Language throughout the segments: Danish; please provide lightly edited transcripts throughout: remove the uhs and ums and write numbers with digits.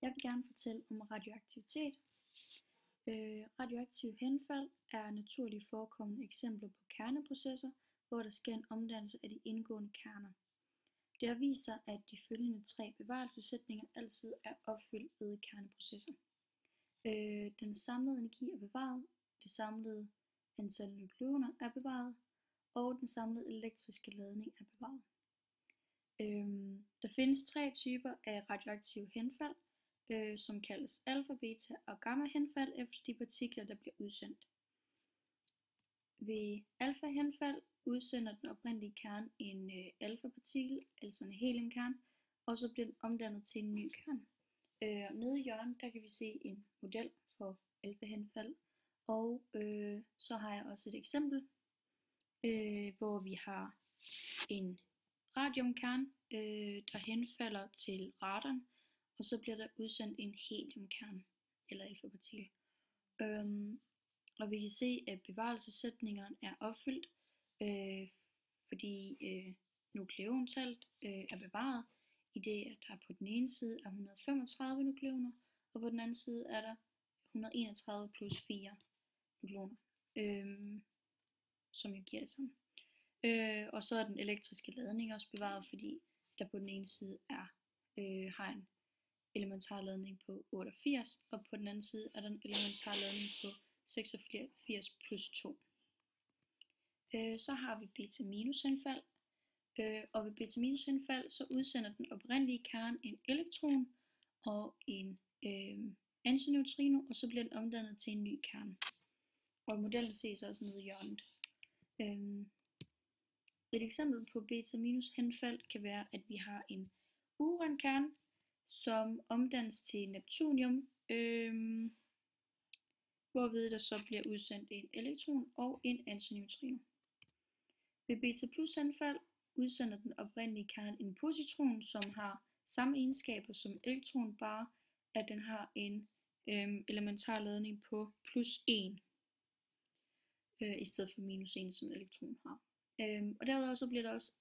Jeg vil gerne fortælle om radioaktivitet. Radioaktive henfald er naturligt forekommende eksempler på kerneprocesser, hvor der sker en omdannelse af de indgående kerner. Det har vist sig, at de følgende 3 bevarelsessætninger altid er opfyldt ved kerneprocesser. Den samlede energi er bevaret, det samlede antal nukleoner er bevaret, og den samlede elektriske ladning er bevaret. Der findes 3 typer af radioaktive henfald, som kaldes alfa, beta og gamma henfald efter de partikler, der bliver udsendt. Ved alfa henfald udsender den oprindelige kerne en alfa-partikel, altså en heliumkerne, og så bliver den omdannet til en ny kerne. Nede i hjørnet, der kan vi se en model for alfa henfald, og så har jeg også et eksempel, hvor vi har en radiumkerne, der henfalder til radon, og så bliver der udsendt en heliumkerne, eller alfa-partikel. Og vi kan se, at bevarelsessætningerne er opfyldt, fordi nukleontallet er bevaret, i det at der på den ene side er 135 nukleoner, og på den anden side er der 131 plus 4 nukleoner, som jo giver det samme. Og så er den elektriske ladning også bevaret, fordi der på den ene side har en elementarladning på 88, og på den anden side er der en elementarladning på 86 plus 2. Så har vi beta-minus henfald, og ved beta-minus henfald så udsender den oprindelige kerne en elektron og en antineutrino, og så bliver den omdannet til en ny kerne. Og modellen ses også nede i hjørnet. Et eksempel på beta-minus henfald kan være, at vi har en urankerne, som omdannes til neptunium, hvorved der så bliver udsendt en elektron og en antineutrino. Ved beta plus henfald udsender den oprindelige kerne en positron, som har samme egenskaber som elektron, bare at den har en elementarladning på plus 1, i stedet for minus 1, som elektron har. Og derudover så bliver der også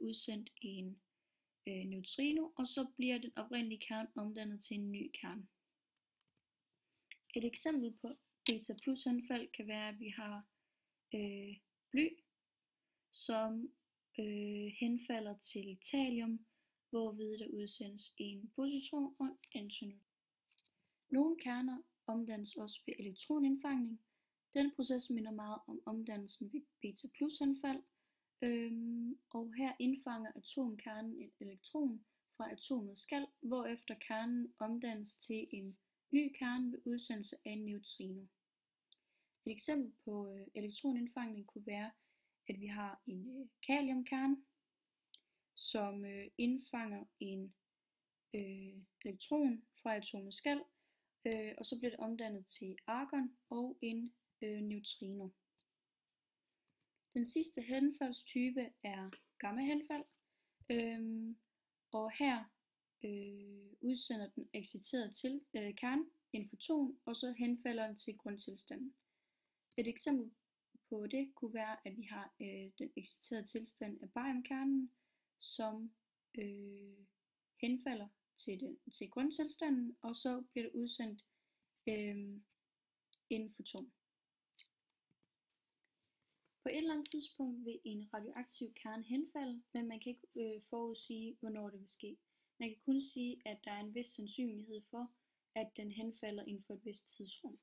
udsendt en neutrino, og så bliver den oprindelige kerne omdannet til en ny kerne. Et eksempel på beta plus henfald kan være, at vi har bly, som henfalder til thallium, hvorved der udsendes en positron og en antineutrino. Nogle kerner omdannes også ved elektronindfangning. Den proces minder meget om omdannelsen ved beta plus henfald, og her indfanger atomkernen en elektron fra atomets skal, hvorefter kernen omdannes til en ny kerne ved udsendelse af en neutrino. Et eksempel på elektronindfangning kunne være, at vi har en kaliumkerne, som indfanger en elektron fra atomets skal, og så bliver det omdannet til argon og en neutrino. Den sidste henfaldstype er gamma-henfald, og her udsender den exciterede kerne en foton, og så henfalder den til grundtilstanden. Et eksempel på det kunne være, at vi har den exciterede tilstand af bariumkernen, som henfalder til grundtilstanden, og så bliver der udsendt en foton. På et eller andet tidspunkt vil en radioaktiv kerne henfalde, men man kan ikke forudsige, hvornår det vil ske. Man kan kun sige, at der er en vis sandsynlighed for, at den henfalder inden for et vist tidsrum.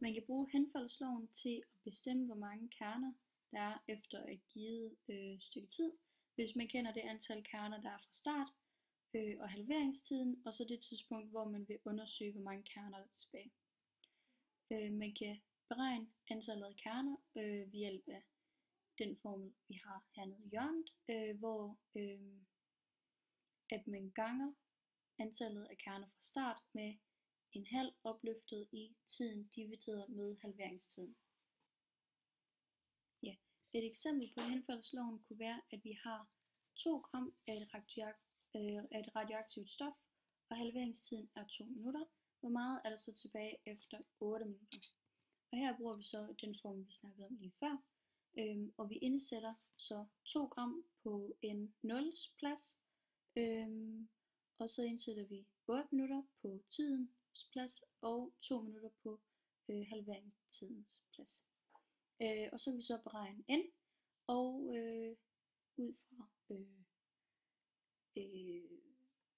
Man kan bruge henfaldsloven til at bestemme, hvor mange kerner der er efter et givet stykke tid, hvis man kender det antal kerner, der er fra start, og halveringstiden, og så det tidspunkt, hvor man vil undersøge, hvor mange kerner der er tilbage. Man kan beregne antallet af kerner ved hjælp af den formel, vi har hernede i hjørnet, hvor at man ganger antallet af kerner fra start med en halv opløftet i tiden divideret med halveringstiden. Ja. Et eksempel på henfaldsloven kunne være, at vi har 2 gram af et radioaktivt stof, og halveringstiden er 2 minutter. Hvor meget er der så tilbage efter 8 minutter? Og her bruger vi så den formel, vi snakkede om lige før, og vi indsætter så 2 gram på en 0's plads, og så indsætter vi 8 minutter på tidens plads og 2 minutter på halveringstidens plads. Og så kan vi så beregne n, og ud fra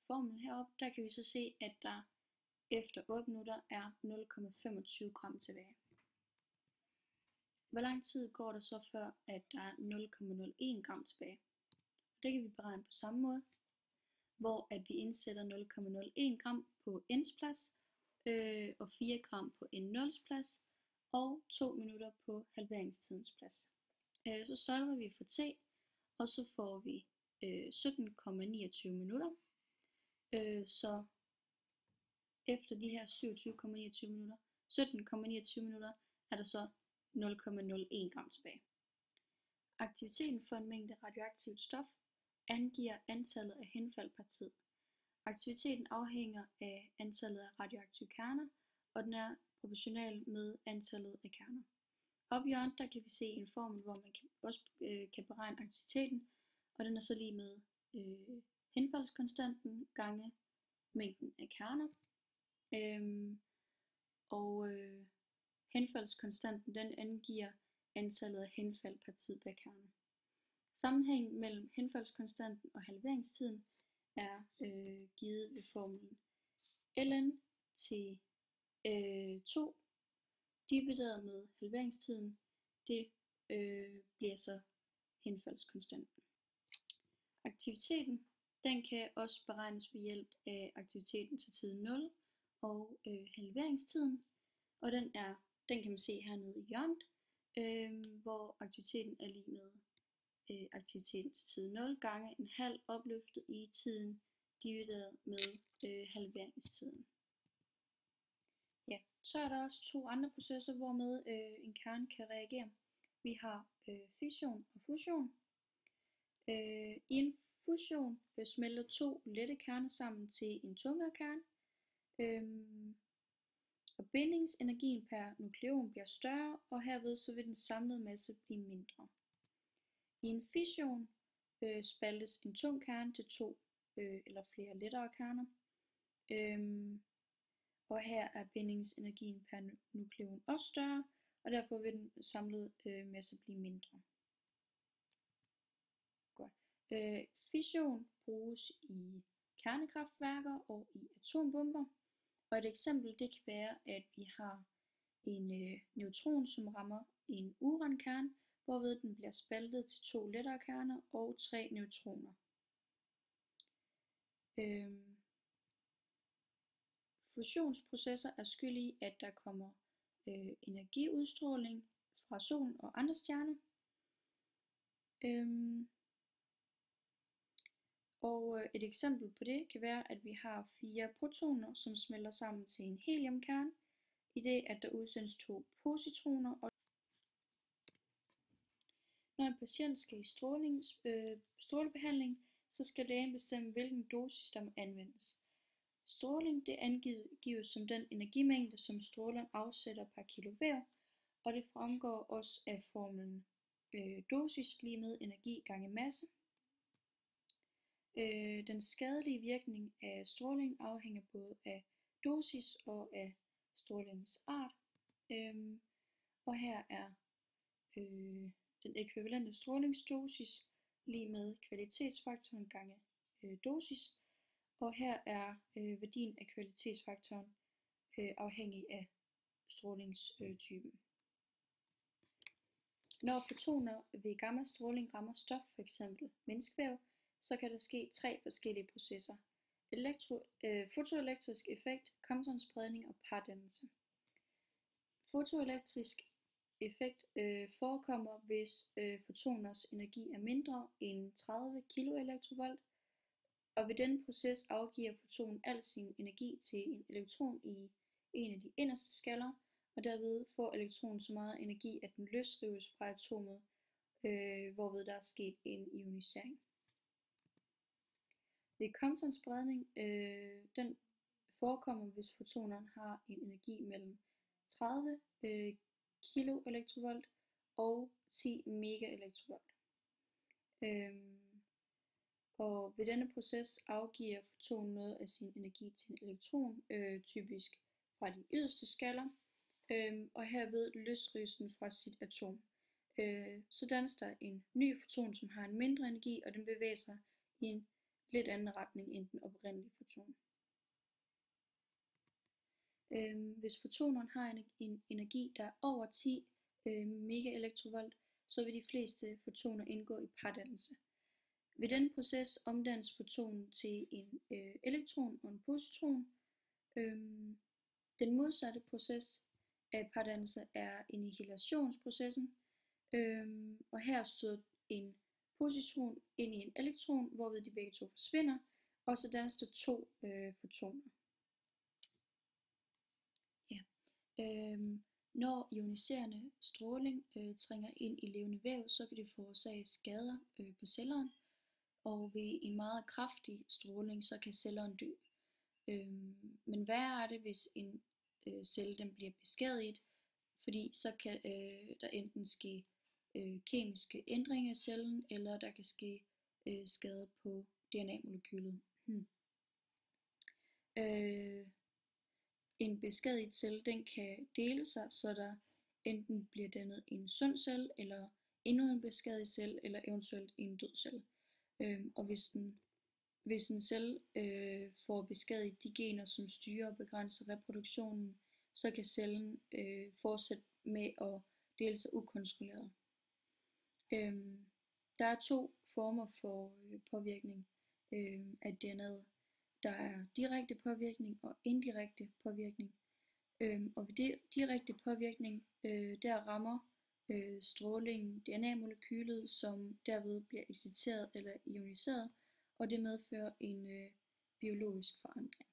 formlen heroppe, der kan vi så se, at der efter 8 minutter er 0,25 gram tilbage. Hvor lang tid går der så før, at der er 0,01 gram tilbage? Det kan vi beregne på samme måde, hvor at vi indsætter 0,01 gram på n's plads, og 4 gram på n0's plads, og 2 minutter på halveringstidens plads. Så solver vi for t, og så får vi 17,29 minutter. Så efter de her 27,29 minutter, 17,29 minutter, er der så 0,01 gram tilbage. Aktiviteten for en mængde radioaktivt stof angiver antallet af henfald per tid. Aktiviteten afhænger af antallet af radioaktive kerner, og den er proportional med antallet af kerner. Oppe i hjørnet, der kan vi se en formel, hvor man også kan beregne aktiviteten, og den er så lige med henfaldskonstanten gange mængden af kerner. Henfaldskonstanten den angiver antallet af henfald per tid per kerne. Sammenhængen mellem henfaldskonstanten og halveringstiden er givet ved formlen ln til 2 divideret med halveringstiden, det bliver så henfaldskonstanten. Aktiviteten den kan også beregnes ved hjælp af aktiviteten til tid 0 og halveringstiden, og den kan man se hernede i hjørnet, hvor aktiviteten er lig med aktiviteten til tid 0 gange en halv opløftet i tiden divideret med halveringstiden. Ja, så er der også to andre processer, hvormed en kerne kan reagere. Vi har fission og fusion. I en fusion smelter to lette kerner sammen til en tungere kerne, og bindingsenergien per nukleon bliver større, og herved så vil den samlede masse blive mindre. I en fission spaltes en tung kerne til to eller flere lettere kerner, og her er bindingsenergien per nukleon også større, og derfor vil den samlede masse blive mindre. Godt. Fission bruges i kernekraftværker og i atombomber, og et eksempel det kan være, at vi har en neutron, som rammer en urankerne, hvorved den bliver spaltet til to lettere kerner og 3 neutroner. Fusionsprocesser er skyld i, at der kommer energiudstråling fra solen og andre stjerner. Og et eksempel på det kan være, at vi har 4 protoner, som smelter sammen til en heliumkerne, i det at der udsendes 2 positroner. Og når en patient skal i strålebehandling, så skal lægen bestemme, hvilken dosis der må anvendes. Stråling det angives som den energimængde, som strålen afsætter per kilowatt, og det fremgår også af formlen dosis lige med energi gange masse. Den skadelige virkning af stråling afhænger både af dosis og af strålingens art. Og her er den ekvivalente strålingsdosis lige med kvalitetsfaktoren gange dosis. Og her er værdien af kvalitetsfaktoren afhængig af strålingstypen. Når fotoner ved gammastråling rammer stof, f.eks. menneskevæv, så kan der ske 3 forskellige processer. Fotoelektrisk effekt, Compton-spredning og pardannelse. Fotoelektrisk effekt forekommer, hvis fotoners energi er mindre end 30 kV, og ved denne proces afgiver fotonen al sin energi til en elektron i en af de inderste skaller, og derved får elektronen så meget energi, at den løsrives fra atomet, hvorved der er sket en ionisering. Ved Compton-spredning, den forekommer, hvis fotonerne har en energi mellem 30 kV og 10 MeV. Og ved denne proces afgiver fotonen noget af sin energi til en elektron, typisk fra de yderste skaller, og herved løsrives den fra sit atom. Så dannes der en ny foton, som har en mindre energi, og den bevæger sig i en lidt anden retning end den oprindelige foton. Hvis fotoneren har en energi, der er over 10 megaelektrovolt, så vil de fleste fotoner indgå i pardannelse. Ved denne proces omdannes fotonen til en elektron og en positron. Den modsatte proces af pardannelse er annihilationsprocessen, og her støder en positron ind i en elektron, hvorved de begge to forsvinder, og så dannes der to fotoner. Når ioniserende stråling trænger ind i levende væv, så kan det forårsage skader på cellerne, og ved en meget kraftig stråling, så kan cellerne dø. Men værre er det, hvis en celle den bliver beskadiget, fordi så kan der enten ske kemiske ændringer af cellen, eller der kan ske skade på DNA-molekylet. En beskadiget celle, den kan dele sig, så der enten bliver dannet en sund celle, eller endnu en beskadiget celle, eller eventuelt en død celle. Og hvis en celle får beskadiget de gener, som styrer og begrænser reproduktionen, så kan cellen fortsætte med at dele sig ukontrolleret. Der er to former for påvirkning af DNA'et. Der er direkte påvirkning og indirekte påvirkning. Og ved direkte påvirkning, der rammer strålingen DNA-molekylet, som derved bliver exciteret eller ioniseret, og det medfører en biologisk forandring.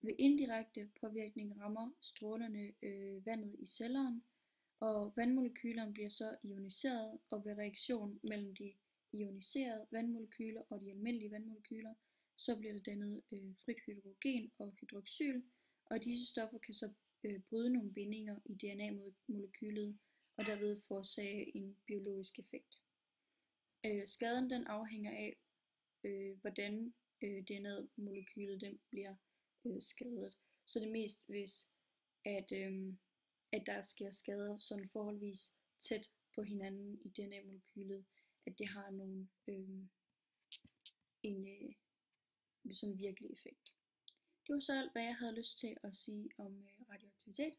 Ved indirekte påvirkning rammer strålerne vandet i cellerne, og vandmolekylerne bliver så ioniseret, og ved reaktion mellem de ioniserede vandmolekyler og de almindelige vandmolekyler, så bliver der dannet frit hydrogen og hydroxyl, og disse stoffer kan så bryde nogle bindinger i DNA-molekylet, og derved forårsage en biologisk effekt. Skaden den afhænger af, hvordan DNA-molekylet den bliver skadet. Så det er mest hvis, at der sker skader sådan forholdsvis tæt på hinanden i DNA-molekylet, at det har nogle sådan virkelig effekt. Det var så alt, hvad jeg havde lyst til at sige om radioaktivitet.